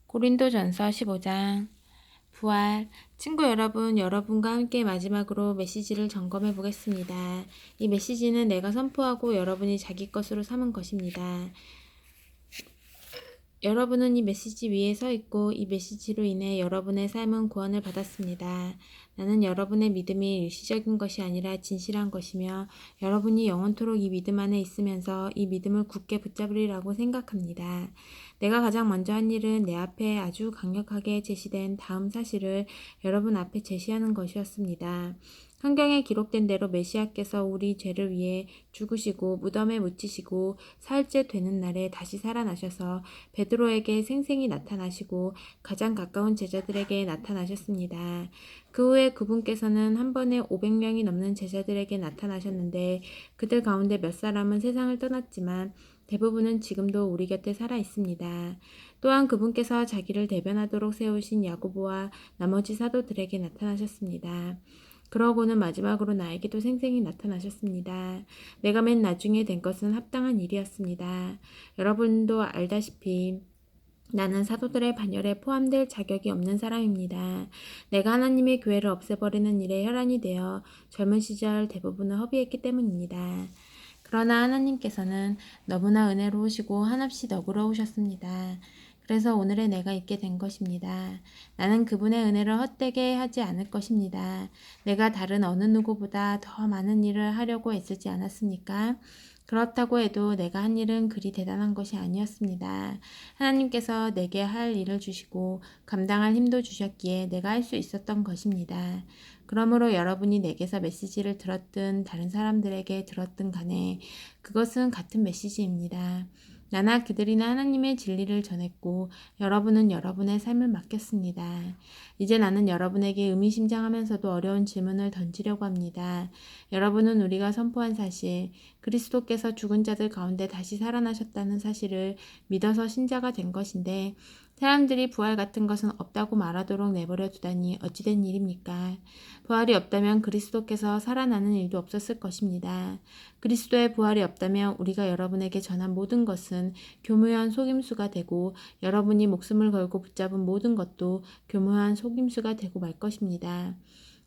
고린도전서 15장. 부활. 친구 여러분, 여러분과 함께 마지막으로 메시지를 점검해 보겠습니다. 이 메시지는 내가 선포하고 여러분이 자기 것으로 삼은 것입니다. 여러분은 이 메시지 위에 서 있고 이 메시지로 인해 여러분의 삶은 구원을 받았습니다. 나는 여러분의 믿음이 일시적인 것이 아니라 진실한 것이며 여러분이 영원토록 이 믿음 안에 있으면서 이 믿음을 굳게 붙잡으리라고 생각합니다. 내가 가장 먼저 한 일은 내 앞에 아주 강력하게 제시된 다음 사실을 여러분 앞에 제시하는 것이었습니다. 성경에 기록된 대로 메시아께서 우리 죄를 위해 죽으시고 무덤에 묻히시고 사흘째 되는 날에 다시 살아나셔서 베드로에게 생생히 나타나시고 가장 가까운 제자들에게 나타나셨습니다. 그 후에 그분께서는 한 번에 500명이 넘는 제자들에게 나타나셨는데 그들 가운데 몇 사람은 세상을 떠났지만 대부분은 지금도 우리 곁에 살아 있습니다. 또한 그분께서 자기를 대변하도록 세우신 야고보와 나머지 사도들에게 나타나셨습니다. 그러고는 마지막으로 나에게도 생생히 나타나셨습니다. 내가 맨 나중에 된 것은 합당한 일이었습니다. 여러분도 알다시피 나는 사도들의 반열에 포함될 자격이 없는 사람입니다. 내가 하나님의 교회를 없애버리는 일에 혈안이 되어 젊은 시절 대부분을 허비했기 때문입니다. 그러나 하나님께서는 너무나 은혜로우시고 한없이 너그러우셨습니다. 그래서 오늘의 내가 있게 된 것입니다. 나는 그분의 은혜를 헛되게 하지 않을 것입니다. 내가 다른 어느 누구보다 더 많은 일을 하려고 애쓰지 않았습니까? 그렇다고 해도 내가 한 일은 그리 대단한 것이 아니었습니다. 하나님께서 내게 할 일을 주시고 감당할 힘도 주셨기에 내가 할 수 있었던 것입니다. 그러므로 여러분이 내게서 메시지를 들었든 다른 사람들에게 들었든 간에 그것은 같은 메시지입니다. 나나 그들이나 하나님의 진리를 전했고 여러분은 여러분의 삶을 맡겼습니다. 이제 나는 여러분에게 의미심장하면서도 어려운 질문을 던지려고 합니다. 여러분은 우리가 선포한 사실, 그리스도께서 죽은 자들 가운데 다시 살아나셨다는 사실을 믿어서 신자가 된 것인데 사람들이 부활 같은 것은 없다고 말하도록 내버려 두다니 어찌된 일입니까? 부활이 없다면 그리스도께서 살아나는 일도 없었을 것입니다. 그리스도의 부활이 없다면 우리가 여러분에게 전한 모든 것은 교묘한 속임수가 되고 여러분이 목숨을 걸고 붙잡은 모든 것도 교묘한 속임수가 되고 말 것입니다.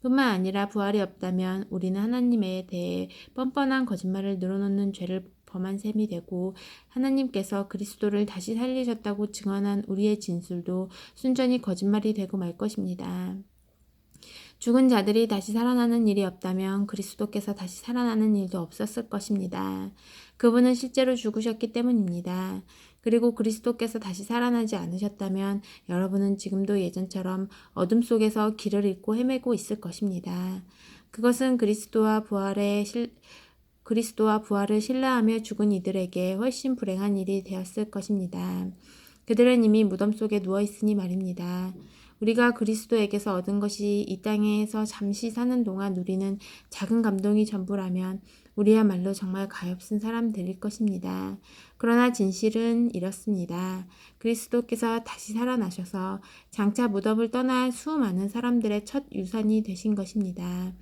뿐만 아니라 부활이 없다면 우리는 하나님에 대해 뻔뻔한 거짓말을 늘어놓는 죄를 범한 셈이 되고 하나님께서 그리스도를 다시 살리셨다고 증언한 우리의 진술도 순전히 거짓말이 되고 말 것입니다. 죽은 자들이 다시 살아나는 일이 없다면 그리스도께서 다시 살아나는 일도 없었을 것입니다. 그분은 실제로 죽으셨기 때문입니다. 그리고 그리스도께서 다시 살아나지 않으셨다면 여러분은 지금도 예전처럼 어둠 속에서 길을 잃고 헤매고 있을 것입니다. 그것은 그리스도와 부활을 신뢰하며 죽은 이들에게 훨씬 불행한 일이 되었을 것입니다. 그들은 이미 무덤 속에 누워있으니 말입니다. 우리가 그리스도에게서 얻은 것이 이 땅에서 잠시 사는 동안 누리는 작은 감동이 전부라면 우리야말로 정말 가엾은 사람들일 것입니다. 그러나 진실은 이렇습니다. 그리스도께서 다시 살아나셔서 장차 무덤을 떠날 수많은 사람들의 첫 유산이 되신 것입니다.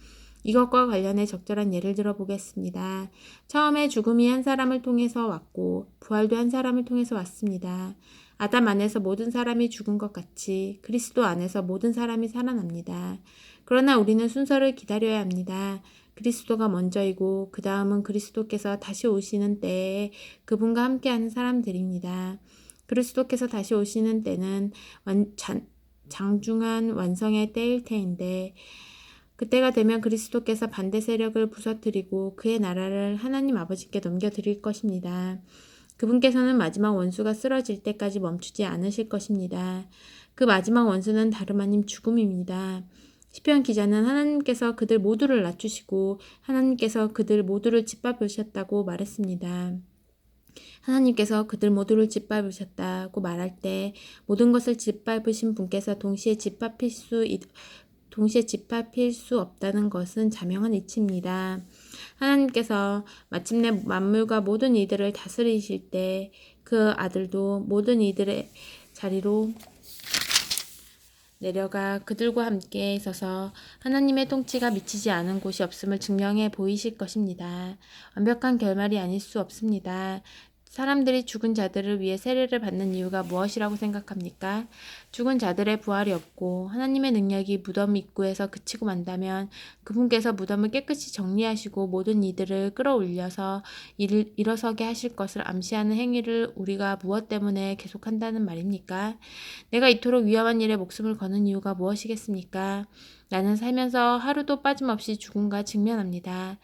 이것과 관련해 적절한 예를 들어 보겠습니다. 처음에 죽음이 한 사람을 통해서 왔고 부활도 한 사람을 통해서 왔습니다. 아담 안에서 모든 사람이 죽은 것 같이 그리스도 안에서 모든 사람이 살아납니다. 그러나 우리는 순서를 기다려야 합니다. 그리스도가 먼저이고 그 다음은 그리스도께서 다시 오시는 때에 그분과 함께하는 사람들입니다. 그리스도께서 다시 오시는 때는 장중한 완성의 때일 테인데 그때가 되면 그리스도께서 반대 세력을 부서뜨리고 그의 나라를 하나님 아버지께 넘겨드릴 것입니다. 그분께서는 마지막 원수가 쓰러질 때까지 멈추지 않으실 것입니다. 그 마지막 원수는 다름 아닌 죽음입니다. 시편 기자는 하나님께서 그들 모두를 낮추시고 하나님께서 그들 모두를 짓밟으셨다고 말했습니다. 하나님께서 그들 모두를 짓밟으셨다고 말할 때 모든 것을 짓밟으신 분께서 동시에 짓밟힐 수 없다는 것은 자명한 이치입니다. 하나님께서 마침내 만물과 모든 이들을 다스리실 때 그 아들도 모든 이들의 자리로 내려가 그들과 함께 있어서 하나님의 통치가 미치지 않은 곳이 없음을 증명해 보이실 것입니다. 완벽한 결말이 아닐 수 없습니다. 사람들이 죽은 자들을 위해 세례를 받는 이유가 무엇이라고 생각합니까? 죽은 자들의 부활이 없고 하나님의 능력이 무덤 입구에서 그치고 만다면 그분께서 무덤을 깨끗이 정리하시고 모든 이들을 끌어올려서 일어서게 하실 것을 암시하는 행위를 우리가 무엇 때문에 계속한다는 말입니까? 내가 이토록 위험한 일에 목숨을 거는 이유가 무엇이겠습니까? 나는 살면서 하루도 빠짐없이 죽음과 직면합니다.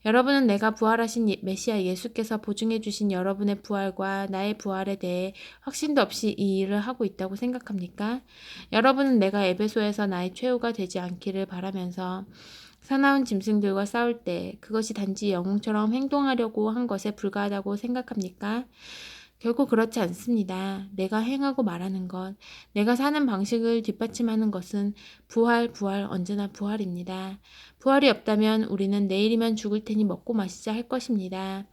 여러분은 내가 부활하신 메시아 예수께서 보증해 주신 여러분의 부활과 나의 부활에 대해 확신도 없이 이 일을 하고 있다고 생각합니까? 여러분은 내가 에베소에서 나의 최후가 되지 않기를 바라면서 사나운 짐승들과 싸울 때 그것이 단지 영웅처럼 행동하려고 한 것에 불과하다고 생각합니까? 결코 그렇지 않습니다. 내가 행하고 말하는 것, 내가 사는 방식을 뒷받침하는 것은 부활, 언제나 부활입니다. 부활이 없다면 우리는 내일이면 죽을 테니 먹고 마시자 할 것입니다.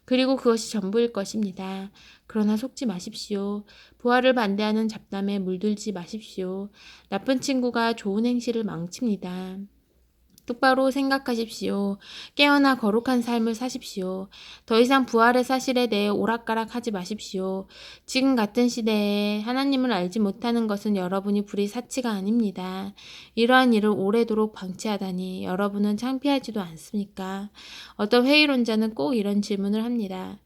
그리고 그것이 전부일 것입니다. 그러나 속지 마십시오. 부활을 반대하는 잡담에 물들지 마십시오. 나쁜 친구가 좋은 행실을 망칩니다. 똑바로 생각하십시오. 깨어나 거룩한 삶을 사십시오. 더 이상 부활의 사실에 대해 오락가락하지 마십시오. 지금 같은 시대에 하나님을 알지 못하는 것은 여러분이 불의 사치가 아닙니다. 이러한 일을 오래도록 방치하다니 여러분은 창피하지도 않습니까? 어떤 회의론자는 꼭 이런 질문을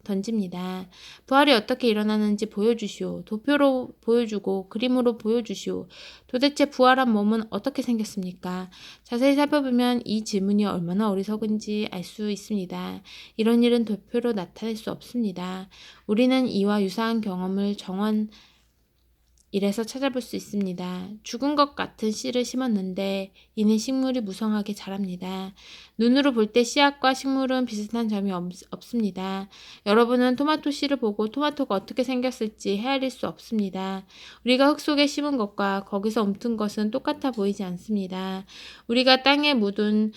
던집니다. 부활이 어떻게 일어나는지 보여주시오. 도표로 보여주고 그림으로 보여주시오. 도대체 부활한 몸은 어떻게 생겼습니까? 자세히 살펴보면 이 질문이 얼마나 어리석은지 알 수 있습니다. 이런 일은 도표로 나타낼 수 없습니다. 우리는 이와 유사한 경험을 정원 일에서 찾아볼 수 있습니다. 죽은 것 같은 씨를 심었는데 이는 식물이 무성하게 자랍니다. 눈으로 볼 때 씨앗과 식물은 비슷한 점이 없습니다. 여러분은 토마토 씨를 보고 토마토가 어떻게 생겼을지 헤아릴 수 없습니다. 우리가 흙 속에 심은 것과 거기서 움튼 것은 똑같아 보이지 않습니다. 우리가 땅에 묻는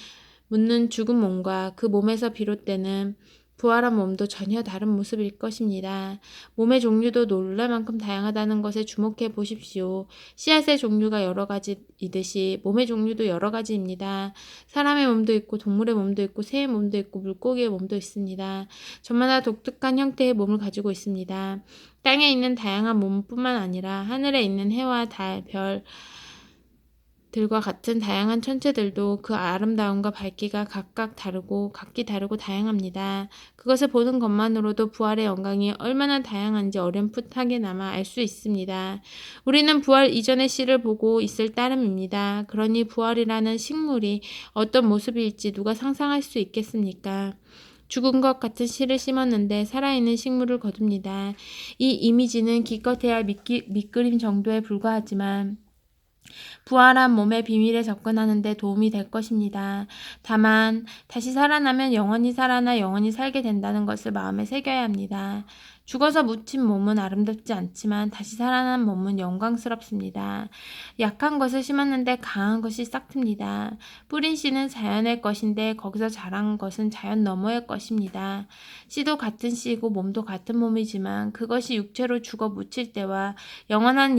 죽은 몸과 그 몸에서 비롯되는 부활한 몸도 전혀 다른 모습일 것입니다. 몸의 종류도 놀랄 만큼 다양하다는 것에 주목해 보십시오. 씨앗의 종류가 여러 가지이듯이 몸의 종류도 여러 가지입니다. 사람의 몸도 있고 동물의 몸도 있고 새의 몸도 있고 물고기의 몸도 있습니다. 저마다 독특한 형태의 몸을 가지고 있습니다. 땅에 있는 다양한 몸뿐만 아니라 하늘에 있는 해와 달, 별, 들과 같은 다양한 천체들도 그 아름다움과 밝기가 각기 다르고 다양합니다. 그것을 보는 것만으로도 부활의 영광이 얼마나 다양한지 어렴풋하게나마 알 수 있습니다. 우리는 부활 이전의 씨를 보고 있을 따름입니다. 그러니 부활이라는 식물이 어떤 모습일지 누가 상상할 수 있겠습니까? 죽은 것 같은 씨를 심었는데 살아있는 식물을 거둡니다. 이 이미지는 기껏해야 밑그림 정도에 불과하지만 부활한 몸의 비밀에 접근하는 데 도움이 될 것입니다. 다만 다시 살아나면 영원히 살아나 영원히 살게 된다는 것을 마음에 새겨야 합니다. 죽어서 묻힌 몸은 아름답지 않지만 다시 살아난 몸은 영광스럽습니다. 약한 것을 심었는데 강한 것이 싹틉니다. 뿌린 씨는 자연의 것인데 거기서 자란 것은 자연 너머의 것입니다. 씨도 같은 씨이고 몸도 같은 몸이지만 그것이 육체로 죽어 묻힐 때와 영원한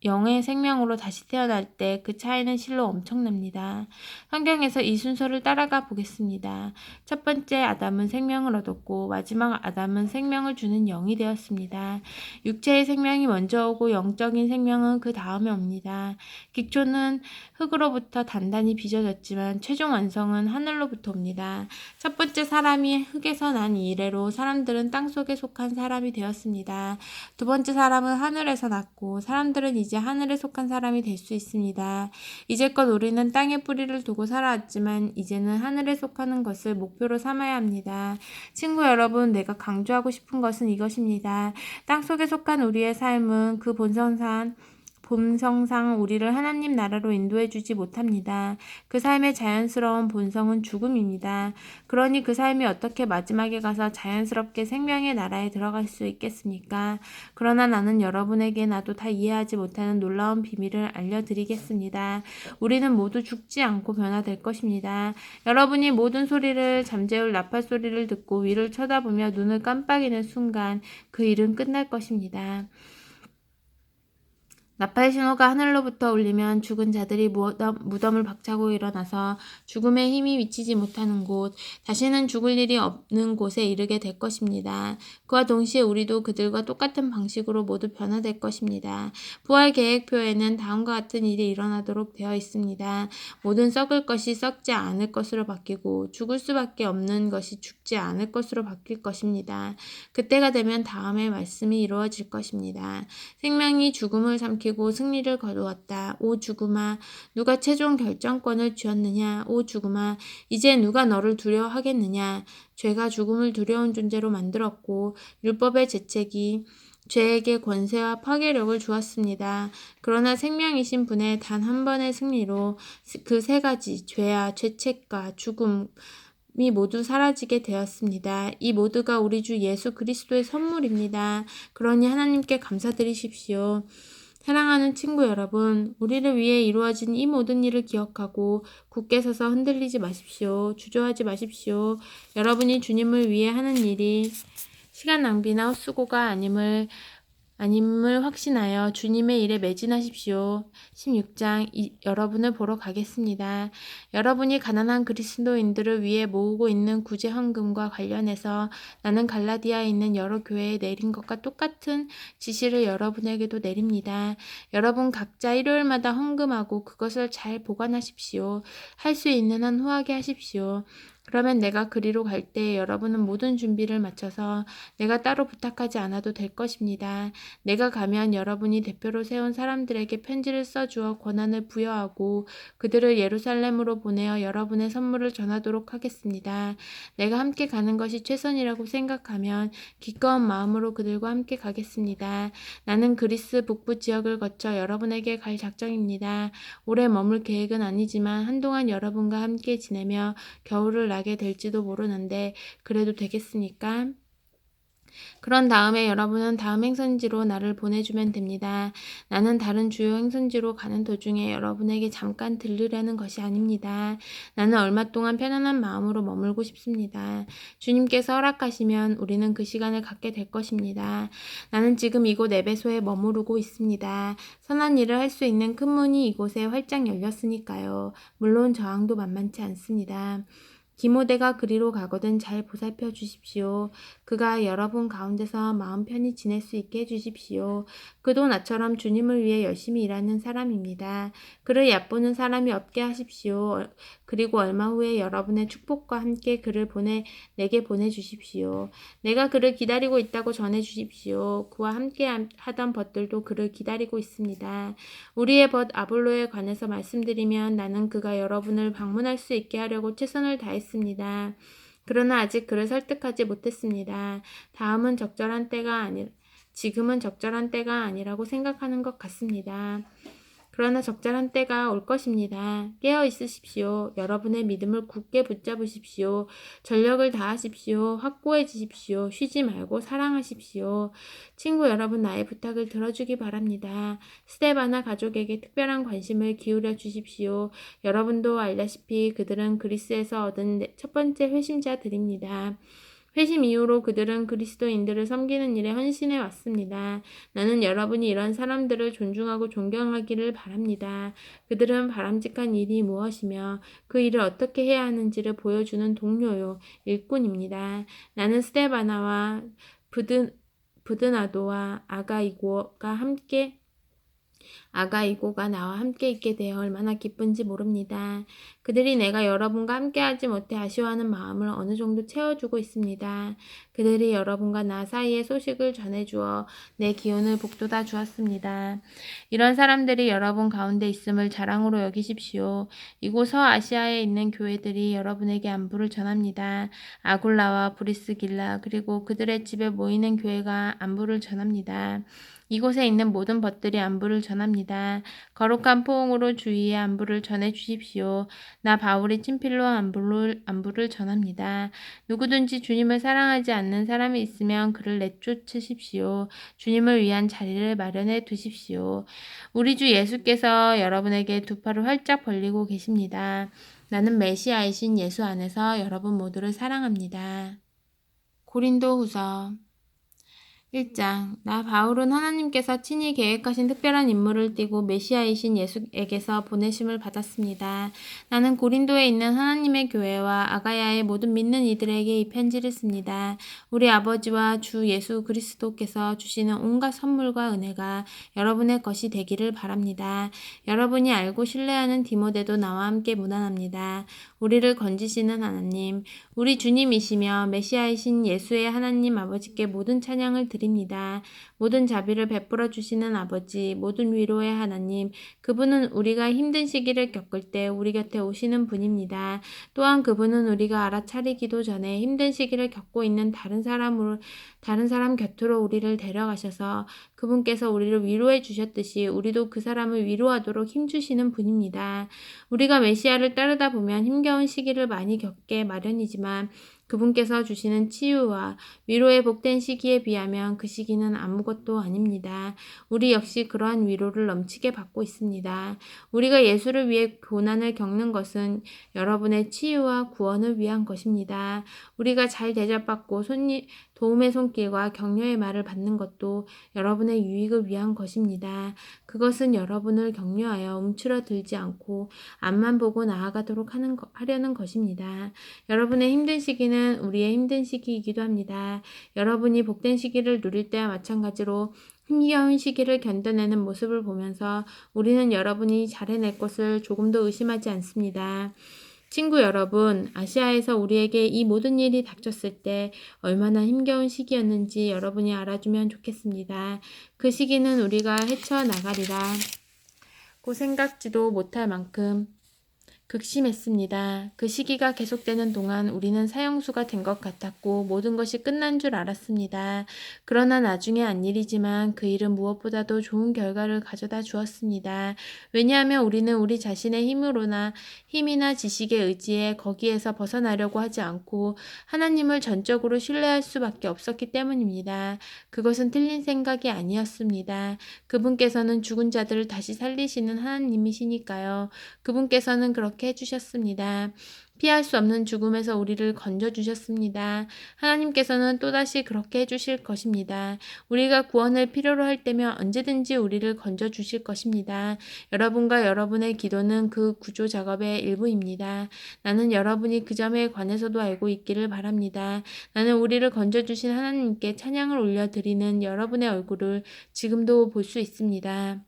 영의 생명으로 다시 태어날 때 그 차이는 실로 엄청납니다. 성경에서 이 순서를 따라가 보겠습니다. 첫 번째 아담은 생명을 얻었고 마지막 아담은 생명을 주는 영이 되었습니다. 육체의 생명이 먼저 오고 영적인 생명은 그 다음에 옵니다. 기초는 흙으로부터 단단히 빚어졌지만 최종 완성은 하늘로부터 옵니다. 첫 번째 사람이 흙에서 난 이래로 사람들은 땅속에 속한 사람이 되었습니다. 두 번째 사람은 하늘에서 났고 사람들은 이제 하늘에 속한 사람이 될 수 있습니다. 이제껏 우리는 땅에 뿌리를 두고 살아왔지만 이제는 하늘에 속하는 것을 목표로 삼아야 합니다. 친구 여러분, 내가 강조하고 싶은 것은 이것입니다. 땅속에 속한 우리의 삶은 그 본성상 우리를 하나님 나라로 인도해 주지 못합니다. 그 삶의 자연스러운 본성은 죽음입니다. 그러니 그 삶이 어떻게 마지막에 가서 자연스럽게 생명의 나라에 들어갈 수 있겠습니까? 그러나 나는 여러분에게 나도 다 이해하지 못하는 놀라운 비밀을 알려드리겠습니다. 우리는 모두 죽지 않고 변화될 것입니다. 여러분이 모든 소리를 잠재울 나팔 소리를 듣고 위를 쳐다보며 눈을 깜빡이는 순간 그 일은 끝날 것입니다. 나팔 신호가 하늘로부터 울리면 죽은 자들이 무덤을 박차고 일어나서 죽음의 힘이 미치지 못하는 곳, 다시는 죽을 일이 없는 곳에 이르게 될 것입니다. 그와 동시에 우리도 그들과 똑같은 방식으로 모두 변화될 것입니다. 부활 계획표에는 다음과 같은 일이 일어나도록 되어 있습니다. 모든 썩을 것이 썩지 않을 것으로 바뀌고 죽을 수밖에 없는 것이 죽지 않을 것으로 바뀔 것입니다. 그때가 되면 다음의 말씀이 이루어질 것입니다. 생명이 죽음을 삼키고 승리를 거두었다. 오 죽음아, 누가 최종 결정권을 쥐었느냐? 오 죽음아, 이제 누가 너를 두려워하겠느냐? 죄가 죽음을 두려운 존재로 만들었고 율법의 재책이 죄에게 권세와 파괴력을 주었습니다. 그러나 생명이신 분의 단 한 번의 승리로 그 세 가지 죄와 죄책과 죽음이 모두 사라지게 되었습니다. 이 모두가 우리 주 예수 그리스도의 선물입니다. 그러니 하나님께 감사드리십시오. 사랑하는 친구 여러분, 우리를 위해 이루어진 이 모든 일을 기억하고 굳게 서서 흔들리지 마십시오. 주저하지 마십시오. 여러분이 주님을 위해 하는 일이 시간 낭비나 헛수고가 아님을 확신하여 주님의 일에 매진하십시오. 16장 여러분을 보러 가겠습니다. 여러분이 가난한 그리스도인들을 위해 모으고 있는 구제 헌금과 관련해서 나는 갈라디아에 있는 여러 교회에 내린 것과 똑같은 지시를 여러분에게도 내립니다. 여러분 각자 일요일마다 헌금하고 그것을 잘 보관하십시오. 할 수 있는 한 후하게 하십시오. 그러면 내가 그리로 갈 때 여러분은 모든 준비를 마쳐서 내가 따로 부탁하지 않아도 될 것입니다. 내가 가면 여러분이 대표로 세운 사람들에게 편지를 써주어 권한을 부여하고 그들을 예루살렘으로 보내어 여러분의 선물을 전하도록 하겠습니다. 내가 함께 가는 것이 최선이라고 생각하면 기꺼운 마음으로 그들과 함께 가겠습니다. 나는 그리스 북부 지역을 거쳐 여러분에게 갈 작정입니다. 오래 머물 계획은 아니지만 한동안 여러분과 함께 지내며 겨울을 나게 될지도 모르는데 그래도 되겠습니까? 그런 다음에 여러분은 다음 행선지로 나를 보내주면 됩니다. 나는 다른 주요 행선지로 가는 도중에 여러분에게 잠깐 들르려는 것이 아닙니다. 나는 얼마 동안 편안한 마음으로 머물고 싶습니다. 주님께서 허락하시면 우리는 그 시간을 갖게 될 것입니다. 나는 지금 이곳 에베소에 머무르고 있습니다. 선한 일을 할 수 있는 큰 문이 이곳에 활짝 열렸으니까요. 물론 저항도 만만치 않습니다. 디모데가 그리로 가거든 잘 보살펴 주십시오. 그가 여러분 가운데서 마음 편히 지낼 수 있게 해주십시오. 그도 나처럼 주님을 위해 열심히 일하는 사람입니다. 그를 얕보는 사람이 없게 하십시오. 그리고 얼마 후에 여러분의 축복과 함께 그를 내게 보내주십시오. 내가 그를 기다리고 있다고 전해주십시오. 그와 함께 하던 벗들도 그를 기다리고 있습니다. 우리의 벗 아볼로에 관해서 말씀드리면 나는 그가 여러분을 방문할 수 있게 하려고 최선을 다했습니다. 그러나 아직 그를 설득하지 못했습니다. 지금은 적절한 때가 아니라고 생각하는 것 같습니다. 그러나 적절한 때가 올 것입니다. 깨어 있으십시오. 여러분의 믿음을 굳게 붙잡으십시오. 전력을 다하십시오. 확고해지십시오. 쉬지 말고 사랑하십시오. 친구 여러분, 나의 부탁을 들어주기 바랍니다. 스데바나 가족에게 특별한 관심을 기울여 주십시오. 여러분도 알다시피 그들은 그리스에서 얻은 첫 번째 회심자들입니다. 회심 이후로 그들은 그리스도인들을 섬기는 일에 헌신해 왔습니다. 나는 여러분이 이런 사람들을 존중하고 존경하기를 바랍니다. 그들은 바람직한 일이 무엇이며 그 일을 어떻게 해야 하는지를 보여주는 동료요, 일꾼입니다. 나는 스데바나와 부드나도와 아가이고가 나와 함께 있게 되어 얼마나 기쁜지 모릅니다. 그들이 내가 여러분과 함께하지 못해 아쉬워하는 마음을 어느 정도 채워주고 있습니다. 그들이 여러분과 나 사이의 소식을 전해주어 내 기운을 북돋아 주었습니다. 이런 사람들이 여러분 가운데 있음을 자랑으로 여기십시오. 이곳 서아시아에 있는 교회들이 여러분에게 안부를 전합니다. 아굴라와 브리스길라 그리고 그들의 집에 모이는 교회가 안부를 전합니다. 이곳에 있는 모든 벗들이 안부를 전합니다. 거룩한 포옹으로 주위에 안부를 전해 주십시오. 나 바울이 친필로 안부를 전합니다. 누구든지 주님을 사랑하지 않는 사람이 있으면 그를 내쫓으십시오. 주님을 위한 자리를 마련해 두십시오. 우리 주 예수께서 여러분에게 두 팔을 활짝 벌리고 계십니다. 나는 메시아이신 예수 안에서 여러분 모두를 사랑합니다. 고린도후서 1장. 나 바울은 하나님께서 친히 계획하신 특별한 임무를 띠고 메시아이신 예수에게서 보내심을 받았습니다. 나는 고린도에 있는 하나님의 교회와 아가야의 모든 믿는 이들에게 이 편지를 씁니다. 우리 아버지와 주 예수 그리스도께서 주시는 온갖 선물과 은혜가 여러분의 것이 되기를 바랍니다. 여러분이 알고 신뢰하는 디모데도 나와 함께 문안합니다. 우리를 건지시는 하나님, 우리 주님이시며 메시아이신 예수의 하나님 아버지께 모든 찬양을 드립니다. 모든 자비를 베풀어 주시는 아버지, 모든 위로의 하나님, 그분은 우리가 힘든 시기를 겪을 때 우리 곁에 오시는 분입니다. 또한 그분은 우리가 알아차리기도 전에 힘든 시기를 겪고 있는 다른 사람 곁으로 우리를 데려가셔서 그분께서 우리를 위로해 주셨듯이 우리도 그 사람을 위로하도록 힘주시는 분입니다. 우리가 메시아를 따르다 보면 힘겨운 시기를 많이 겪게 마련이지만 그분께서 주시는 치유와 위로의 복된 시기에 비하면 그 시기는 아무것도 아닙니다. 우리 역시 그러한 위로를 넘치게 받고 있습니다. 우리가 예수를 위해 고난을 겪는 것은 여러분의 치유와 구원을 위한 것입니다. 우리가 잘 대접받고 도움의 손길과 격려의 말을 받는 것도 여러분의 유익을 위한 것입니다. 그것은 여러분을 격려하여 움츠러들지 않고 앞만 보고 나아가도록 하려는 것입니다. 여러분의 힘든 시기는 우리의 힘든 시기이기도 합니다. 여러분이 복된 시기를 누릴 때와 마찬가지로 힘겨운 시기를 견뎌내는 모습을 보면서 우리는 여러분이 잘해낼 것을 조금도 의심하지 않습니다. 친구 여러분, 아시아에서 우리에게 이 모든 일이 닥쳤을 때 얼마나 힘겨운 시기였는지 여러분이 알아주면 좋겠습니다. 그 시기는 우리가 헤쳐나가리라고 생각지도 못할 만큼 극심했습니다. 그 시기가 계속되는 동안 우리는 사형수가 된 것 같았고 모든 것이 끝난 줄 알았습니다. 그러나 나중에 한 일이지만 그 일은 무엇보다도 좋은 결과를 가져다 주었습니다. 왜냐하면 우리는 우리 자신의 힘이나 지식에 의지해 거기에서 벗어나려고 하지 않고 하나님을 전적으로 신뢰할 수밖에 없었기 때문입니다. 그것은 틀린 생각이 아니었습니다. 그분께서는 죽은 자들을 다시 살리시는 하나님이시니까요. 그분께서는 그렇게 해주셨습니다. 피할 수 없는 죽음에서 우리를 건져주셨습니다. 하나님께서는 또다시 그렇게 해주실 것입니다. 우리가 구원을 필요로 할 때면 언제든지 우리를 건져주실 것입니다. 여러분과 여러분의 기도는 그 구조 작업의 일부입니다. 나는 여러분이 그 점에 관해서도 알고 있기를 바랍니다. 나는 우리를 건져주신 하나님께 찬양을 올려드리는 여러분의 얼굴을 지금도 볼 수 있습니다.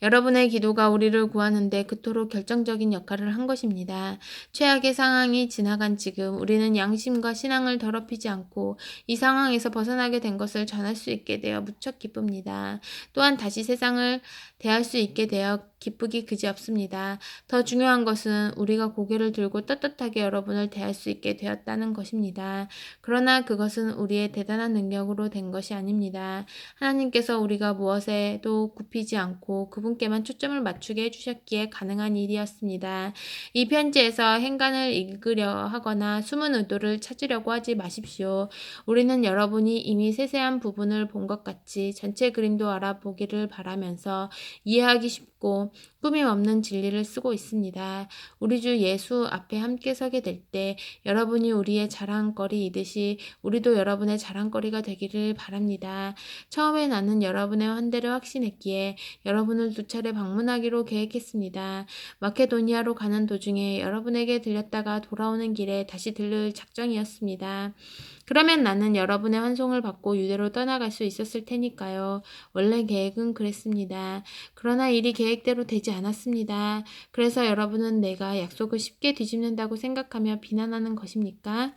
여러분의 기도가 우리를 구하는데 그토록 결정적인 역할을 한 것입니다. 최악의 상황이 지나간 지금 우리는 양심과 신앙을 더럽히지 않고 이 상황에서 벗어나게 된 것을 전할 수 있게 되어 무척 기쁩니다. 또한 다시 세상을 대할 수 있게 되어 기쁘기 그지없습니다. 더 중요한 것은 우리가 고개를 들고 떳떳하게 여러분을 대할 수 있게 되었다는 것입니다. 그러나 그것은 우리의 대단한 능력으로 된 것이 아닙니다. 하나님께서 우리가 무엇에도 굽히지 않고 그분께만 초점을 맞추게 해주셨기에 가능한 일이었습니다. 이 편지에서 행간을 읽으려 하거나 숨은 의도를 찾으려고 하지 마십시오. 우리는 여러분이 이미 세세한 부분을 본 것 같이 전체 그림도 알아보기를 바라면서 이해하기 쉽고 꾸밈 없는 진리를 쓰고 있습니다. 우리 주 예수 앞에 함께 서게 될 때 여러분이 우리의 자랑거리이듯이 우리도 여러분의 자랑거리가 되기를 바랍니다. 처음에 나는 여러분의 환대를 확신했기에 여러분을 2차례 방문하기로 계획했습니다. 마케도니아로 가는 도중에 여러분에게 들렸다가 돌아오는 길에 다시 들를 작정이었습니다. 그러면 나는 여러분의 환송을 받고 유대로 떠나갈 수 있었을 테니까요. 원래 계획은 그랬습니다. 그러나 일이 계획대로 되지 않았습니다. 그래서 여러분은 내가 약속을 쉽게 뒤집는다고 생각하며 비난하는 것입니까?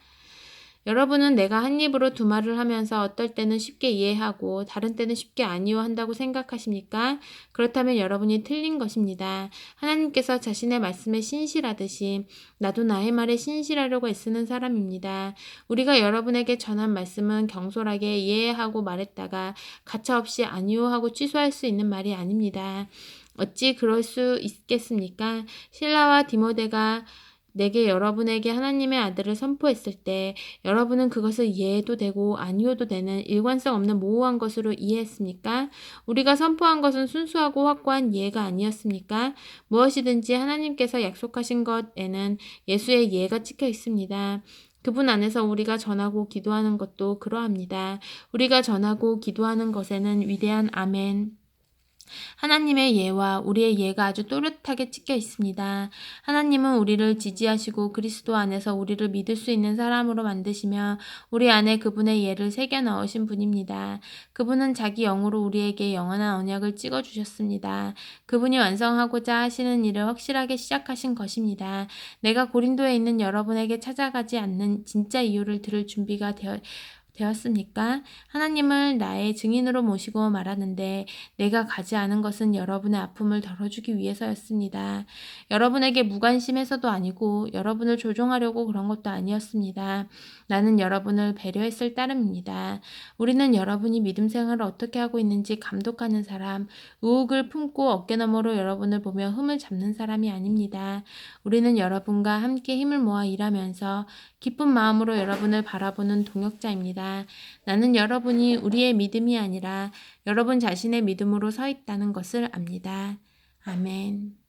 여러분은 내가 한 입으로 두 말을 하면서 어떨 때는 쉽게 이해하고 다른 때는 쉽게 아니요 한다고 생각하십니까? 그렇다면 여러분이 틀린 것입니다. 하나님께서 자신의 말씀에 신실하듯이 나도 나의 말에 신실하려고 애쓰는 사람입니다. 우리가 여러분에게 전한 말씀은 경솔하게 이해하고 말했다가 가차없이 아니요 하고 취소할 수 있는 말이 아닙니다. 어찌 그럴 수 있겠습니까? 실라와 디모데가 내게 여러분에게 하나님의 아들을 선포했을 때 여러분은 그것을 이해해도 되고 아니어도 되는 일관성 없는 모호한 것으로 이해했습니까? 우리가 선포한 것은 순수하고 확고한 이해가 아니었습니까? 무엇이든지 하나님께서 약속하신 것에는 예수의 이해가 찍혀 있습니다. 그분 안에서 우리가 전하고 기도하는 것도 그러합니다. 우리가 전하고 기도하는 것에는 위대한 아멘, 하나님의 예와 우리의 예가 아주 또렷하게 찍혀 있습니다. 하나님은 우리를 지지하시고 그리스도 안에서 우리를 믿을 수 있는 사람으로 만드시며 우리 안에 그분의 예를 새겨 넣으신 분입니다. 그분은 자기 영으로 우리에게 영원한 언약을 찍어 주셨습니다. 그분이 완성하고자 하시는 일을 확실하게 시작하신 것입니다. 내가 고린도에 있는 여러분에게 찾아가지 않는 진짜 이유를 들을 준비가 되었습니까? 하나님을 나의 증인으로 모시고 말하는데 내가 가지 않은 것은 여러분의 아픔을 덜어주기 위해서였습니다. 여러분에게 무관심해서도 아니고 여러분을 조종하려고 그런 것도 아니었습니다. 나는 여러분을 배려했을 따름입니다. 우리는 여러분이 믿음 생활을 어떻게 하고 있는지 감독하는 사람, 의혹을 품고 어깨너머로 여러분을 보며 흠을 잡는 사람이 아닙니다. 우리는 여러분과 함께 힘을 모아 일하면서 기쁜 마음으로 여러분을 바라보는 동역자입니다. 나는 여러분이 우리의 믿음이 아니라 여러분 자신의 믿음으로 서 있다는 것을 압니다. 아멘.